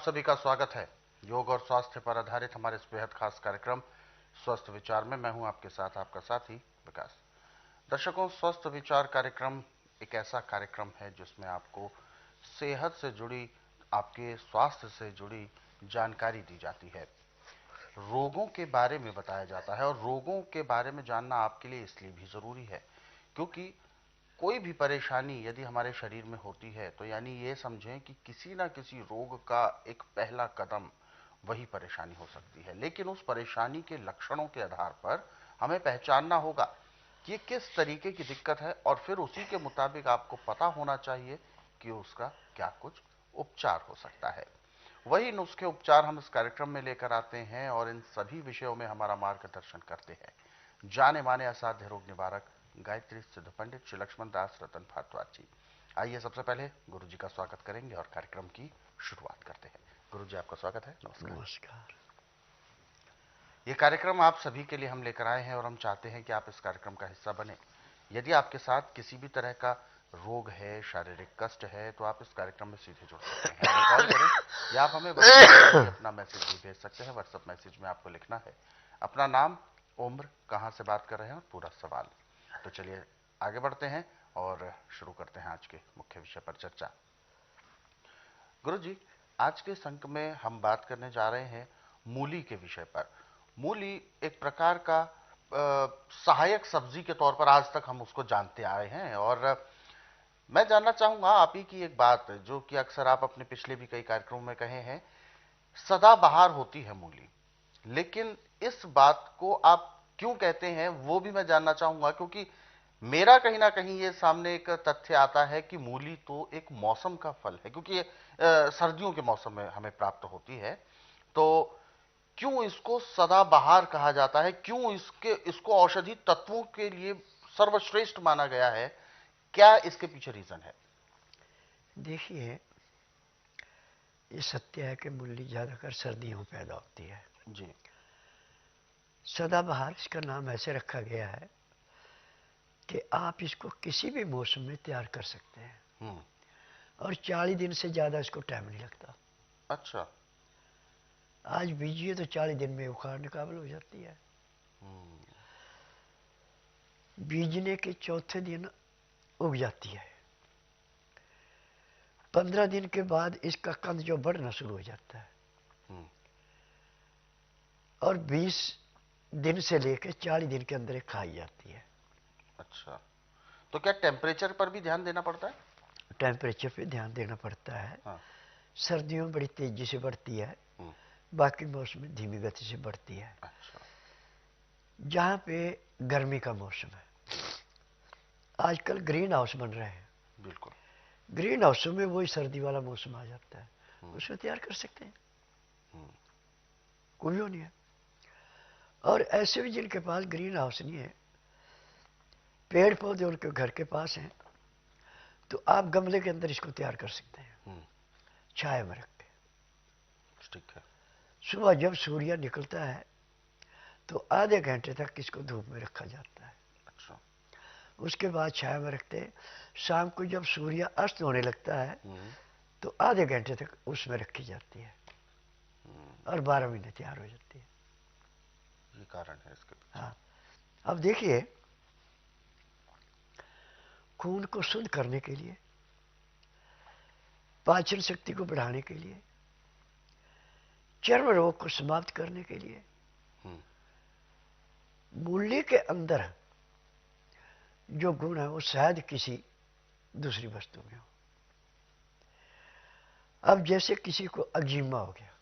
सभी का स्वागत है योग और स्वास्थ्य पर आधारित हमारे इस बेहद खास कार्यक्रम स्वस्थ विचार में। मैं हूं आपके साथ आपका साथी विकास। दर्शकों, स्वस्थ विचार कार्यक्रम एक ऐसा कार्यक्रम है जिसमें आपको सेहत से जुड़ी, आपके स्वास्थ्य से जुड़ी जानकारी दी जाती है, रोगों के बारे में बताया जाता है। और रोगों के बारे में जानना आपके लिए इसलिए भी जरूरी है क्योंकि कोई भी परेशानी यदि हमारे शरीर में होती है तो यानी ये समझें कि किसी ना किसी रोग का एक पहला कदम वही परेशानी हो सकती है। लेकिन उस परेशानी के लक्षणों के आधार पर हमें पहचानना होगा कि ये किस तरीके की दिक्कत है और फिर उसी के मुताबिक आपको पता होना चाहिए कि उसका क्या कुछ उपचार हो सकता है। वही नुस्खे उपचार हम इस कार्यक्रम में लेकर आते हैं और इन सभी विषयों में हमारा मार्गदर्शन करते हैं जाने माने असाध्य रोग निवारक गायत्री सिद्ध पंडित श्री लक्ष्मण दास रतन भारद्वाज जी। आइए सबसे पहले गुरु जी का स्वागत करेंगे और कार्यक्रम की शुरुआत करते हैं। गुरु जी, आपका स्वागत है। नमस्कार। नमस्कार। ये कार्यक्रम आप सभी के लिए हम लेकर आए हैं और हम चाहते हैं कि आप इस कार्यक्रम का हिस्सा बने। यदि आपके साथ किसी भी तरह का रोग है, शारीरिक कष्ट है, तो आप इस कार्यक्रम में सीधे जुड़ सकते हैं। हमें कॉल करें या आप हमें व्हाट्सएप पर भी अपना मैसेज भी भेज सकते हैं। व्हाट्सएप मैसेज में आपको लिखना है अपना नाम, उम्र, कहां से बात कर रहे हैं और पूरा सवाल। तो चलिए आगे बढ़ते हैं और शुरू करते हैं आज के मुख्य विषय पर चर्चा। गुरु जी, आज के इस अंक में हम बात करने जा रहे हैं मूली के विषय पर। मूली एक प्रकार का सहायक सब्जी के तौर पर आज तक हम उसको जानते आए हैं। और मैं जानना चाहूंगा आप ही की एक बात जो कि अक्सर आप अपने पिछले भी कई कार्यक्रमों में कहे हैं, सदाबहार होती है मूली। लेकिन इस बात को आप क्यों कहते हैं वो भी मैं जानना चाहूंगा, क्योंकि मेरा कहीं ना कहीं ये सामने एक तथ्य आता है कि मूली तो एक मौसम का फल है, क्योंकि ये सर्दियों के मौसम में हमें प्राप्त होती है। तो क्यों इसको सदाबहार कहा जाता है? क्यों इसको औषधि तत्वों के लिए सर्वश्रेष्ठ माना गया है? क्या इसके पीछे रीजन है? देखिए, ये सत्य है कि मूली ज़्यादातर सर्दियों में पैदा होती है। जी। सदाबहार इसका नाम ऐसे रखा गया है कि आप इसको किसी भी मौसम में तैयार कर सकते हैं हम्म। और 40 दिन से ज़्यादा इसको टाइम नहीं लगता। अच्छा। आज बीजिए तो 40 दिन में उखाड़ने काबिल हो जाती है। बीजने के चौथे दिन उग जाती है। 15 दिन के बाद इसका कंद जो बढ़ना शुरू हो जाता है और 20 दिन से लेकर 40 दिन के अंदर ये खाई जाती है। अच्छा, तो क्या टेम्परेचर पर भी ध्यान देना पड़ता है? टेम्परेचर पे ध्यान देना पड़ता है। हाँ। सर्दियों में बड़ी तेजी से बढ़ती है, बाकी मौसम में धीमी गति से बढ़ती है। अच्छा। जहाँ पे गर्मी का मौसम है, आजकल ग्रीन हाउस बन रहे हैं। बिल्कुल। ग्रीन हाउसों में वही सर्दी वाला मौसम आ जाता है, उसमें तैयार कर सकते हैं, कोई वो नहीं है। और ऐसे भी जिनके पास ग्रीन हाउस नहीं है, पेड़ पौधे उनके घर के पास हैं, तो आप गमले के अंदर इसको तैयार कर सकते हैं, छाया में रख के। ठीक है। सुबह जब सूर्य निकलता है तो आधे घंटे तक इसको धूप में रखा जाता है। अच्छा। उसके बाद छाया में रखते हैं। शाम को जब सूर्य अस्त होने लगता है तो आधे घंटे तक उसमें रखी जाती है और 12 महीने तैयार हो जाती है। ये कारण है इसके पीछे। हाँ, अब देखिए, खून को शुद्ध करने के लिए, पाचन शक्ति को बढ़ाने के लिए, चर्म रोग को समाप्त करने के लिए मूली के अंदर जो गुण है वो शायद किसी दूसरी वस्तु में हो। अब जैसे किसी को अग्जिमा हो गया,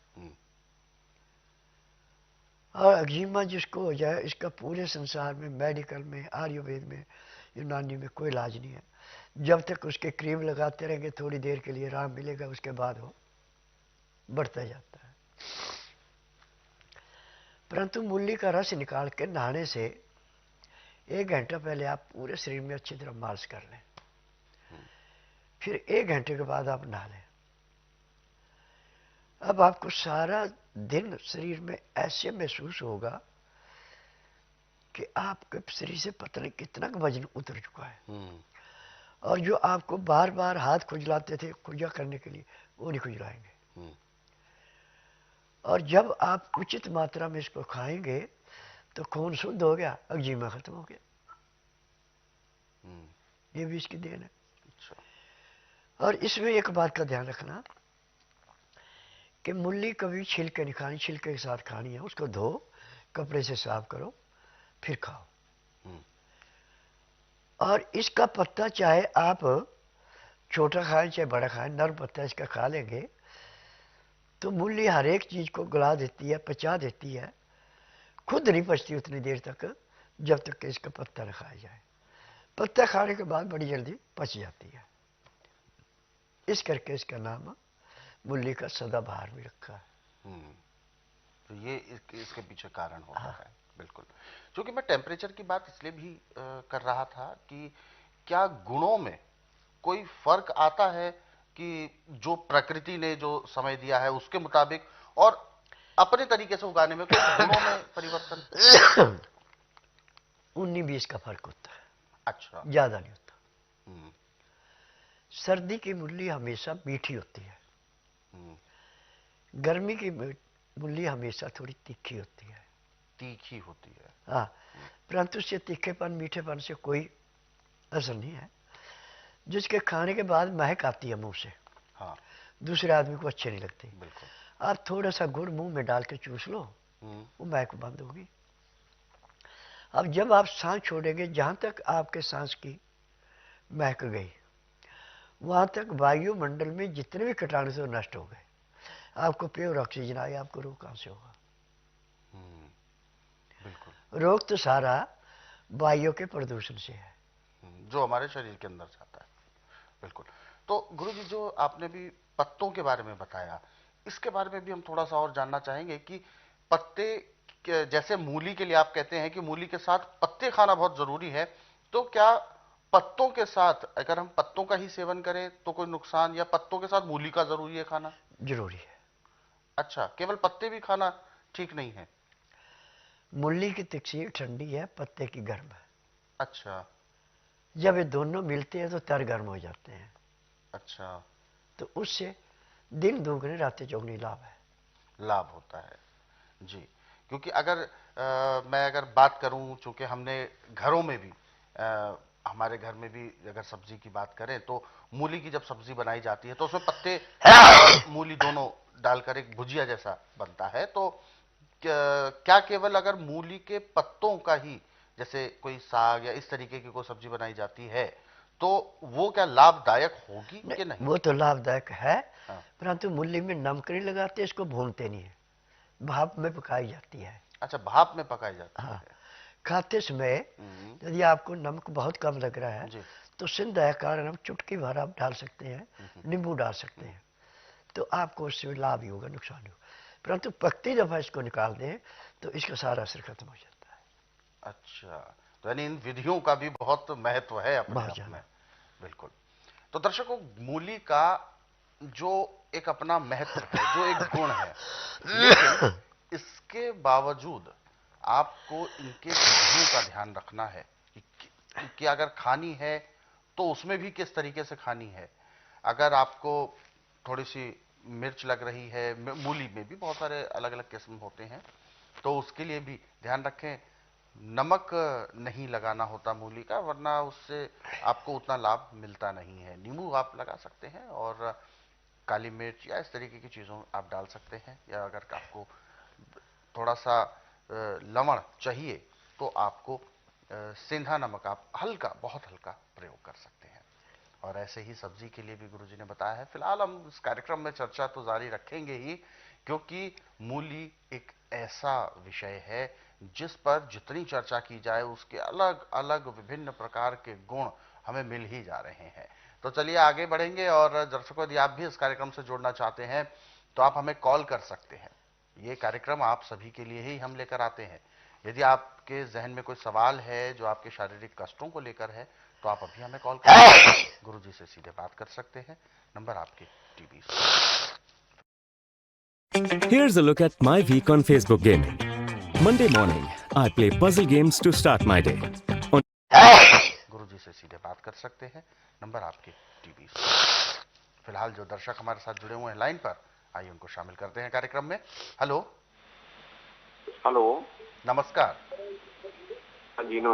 और अग्जिमा जिसको हो जाए, इसका पूरे संसार में, मेडिकल में, आयुर्वेद में, यूनानी में कोई इलाज नहीं है। जब तक उसके क्रीम लगाते रहेंगे थोड़ी देर के लिए आराम मिलेगा, उसके बाद वो बढ़ता जाता है। परंतु मूली का रस निकाल के नहाने से 1 घंटा पहले आप पूरे शरीर में अच्छी तरह मालिश कर लें, फिर 1 घंटे के बाद आप नहा लें। अब आपको सारा दिन शरीर में ऐसे महसूस होगा कि आपके शरीर से पता नहीं कितना वजन उतर चुका है। और जो आपको बार बार हाथ खुजलाते थे खुजा करने के लिए, वो नहीं खुजलाएंगे। और जब आप उचित मात्रा में इसको खाएंगे तो खून शुद्ध हो गया, अग्जिमा खत्म हो गया। ये भी इसकी देन है। अच्छा। और इसमें एक बात का ध्यान रखना कि मूली कभी छिलके नहीं खानी, छिलके के साथ खानी है। उसको धो, कपड़े से साफ करो, फिर खाओ। और इसका पत्ता चाहे आप छोटा खाएं चाहे बड़ा खाएं, नर्म पत्ता इसका खा लेंगे तो मूली हर एक चीज को गला देती है, पचा देती है। खुद नहीं पचती उतनी देर तक जब तक कि इसका पत्ता न खाया जाए। पत्ता खाने के बाद बड़ी जल्दी पच जाती है। इस करके इसका नाम मूली का सदाबहार भी रखा है। तो ये इसके पीछे कारण होता है। बिल्कुल। क्योंकि मैं टेम्परेचर की बात इसलिए भी कर रहा था कि क्या गुणों में कोई फर्क आता है कि जो प्रकृति ने जो समय दिया है उसके मुताबिक और अपने तरीके से उगाने में कोई गुणों में परिवर्तन? 19-20 का फर्क होता है। अच्छा। ज्यादा नहीं होता। सर्दी की मूली हमेशा मीठी होती है, गर्मी की मूली हमेशा थोड़ी तीखी होती है। तीखी होती है। हाँ, परंतु उससे तीखेपन मीठेपन से कोई असर नहीं है। जिसके खाने के बाद महक आती है मुंह से, हाँ, दूसरे आदमी को अच्छे नहीं लगती। बिल्कुल। आप थोड़ा सा गुड़ मुंह में डाल के चूस लो, वो महक बंद होगी। अब जब आप सांस छोड़ेंगे, जहां तक आपके सांस की महक गई वहां तक वायुमंडल में जितने भी कीटाणु थे नष्ट हो गए। आपको प्योर ऑक्सीजन आई, आपको रोग कहां से होगा? बिल्कुल। रोग तो सारा वायु के प्रदूषण से है जो हमारे शरीर के अंदर जाता है। बिल्कुल। तो गुरुजी, जो आपने भी पत्तों के बारे में बताया, इसके बारे में भी हम थोड़ा सा और जानना चाहेंगे कि पत्ते जैसे मूली के लिए आप कहते हैं कि मूली के साथ पत्ते खाना बहुत जरूरी है, तो क्या पत्तों के साथ अगर हम पत्तों का ही सेवन करें तो कोई नुकसान, या पत्तों के साथ मूली का जरूरी है खाना? जरूरी है। अच्छा, केवल पत्ते भी खाना ठीक नहीं है? मूली की तकसीर ठंडी है, पत्ते की गर्म है। अच्छा। जब ये दोनों मिलते हैं तो तर गर्म हो जाते हैं। अच्छा। तो उससे दिन दोगुने रातें चौगुनी लाभ है। लाभ होता है जी। क्योंकि अगर मैं अगर बात करूं, चूंकि हमने घरों में भी हमारे घर में भी अगर सब्जी की बात करें तो मूली की जब सब्जी बनाई जाती है तो उसमें पत्ते और मूली दोनों डालकर एक भुजिया जैसा बनता है। तो क्या केवल अगर मूली के पत्तों का ही, जैसे कोई साग या इस तरीके की कोई सब्जी बनाई जाती है, तो वो क्या लाभदायक होगी कि नहीं? वो तो लाभदायक है, हाँ। परंतु मूली में नमक नहीं लगाते, इसको भूनते नहीं है, भाप में पकाई जाती है। अच्छा, भाप में पकाई जाती हाँ, है। खाते समय यदि आपको नमक बहुत कम लग रहा है जी। तो सिंध है कारण हम चुटकी भर आप डाल सकते हैं, नींबू डाल सकते हैं, तो आपको उससे लाभ ही होगा, नुकसान नहीं होगा। परंतु पकती दफा इसको निकाल दें तो इसका सारा असर खत्म हो जाता है। अच्छा, तो यानी इन विधियों का भी बहुत महत्व है अपने बहुत आप में। ज्यादा। बिल्कुल। तो दर्शकों, मूली का जो एक अपना महत्व है, जो एक गुण है, लेकिन इसके बावजूद आपको इनके विधियों का ध्यान रखना है कि अगर खानी है तो उसमें भी किस तरीके से खानी है। अगर आपको थोड़ी सी मिर्च लग रही है, मूली में भी बहुत सारे अलग अलग किस्म होते हैं, तो उसके लिए भी ध्यान रखें। नमक नहीं लगाना होता मूली का, वरना उससे आपको उतना लाभ मिलता नहीं है। नींबू आप लगा सकते हैं और काली मिर्च या इस तरीके की चीज़ों आप डाल सकते हैं, या अगर आपको थोड़ा सा लवण चाहिए तो आपको सेंधा नमक आप हल्का, बहुत हल्का प्रयोग कर सकते हैं। और ऐसे ही सब्जी के लिए भी गुरुजी ने बताया है। फिलहाल हम इस कार्यक्रम में चर्चा तो जारी रखेंगे ही, क्योंकि मूली एक ऐसा विषय है जिस पर जितनी चर्चा की जाए उसके अलग अलग विभिन्न प्रकार के गुण हमें मिल ही जा रहे हैं। तो चलिए आगे बढ़ेंगे, और दर्शकों, यदि आप भी इस कार्यक्रम से जुड़ना चाहते हैं तो आप हमें कॉल कर सकते हैं। ये कार्यक्रम आप सभी के लिए ही हम लेकर आते हैं। यदि आपके जहन में कोई सवाल है जो आपके शारीरिक कष्टों को लेकर है, तो आप अभी हमें कॉल कर गुरुजी से सीधे बात कर सकते हैं। नंबर आपके TV screen. Here's a look at my week on Facebook gaming. Monday morning, I play puzzle games to start my day. गुरुजी से सीधे बात कर सकते हैं। नंबर आपके टीवी स्क्रीन। फिलहाल जो दर्शक हमारे साथ जुड़े हुए हैं लाइन पर, आइए उनको शामिल करते हैं कार्यक्रम में। हेलो। हेलो। नमस्कार। हाँ जी नमस्कार।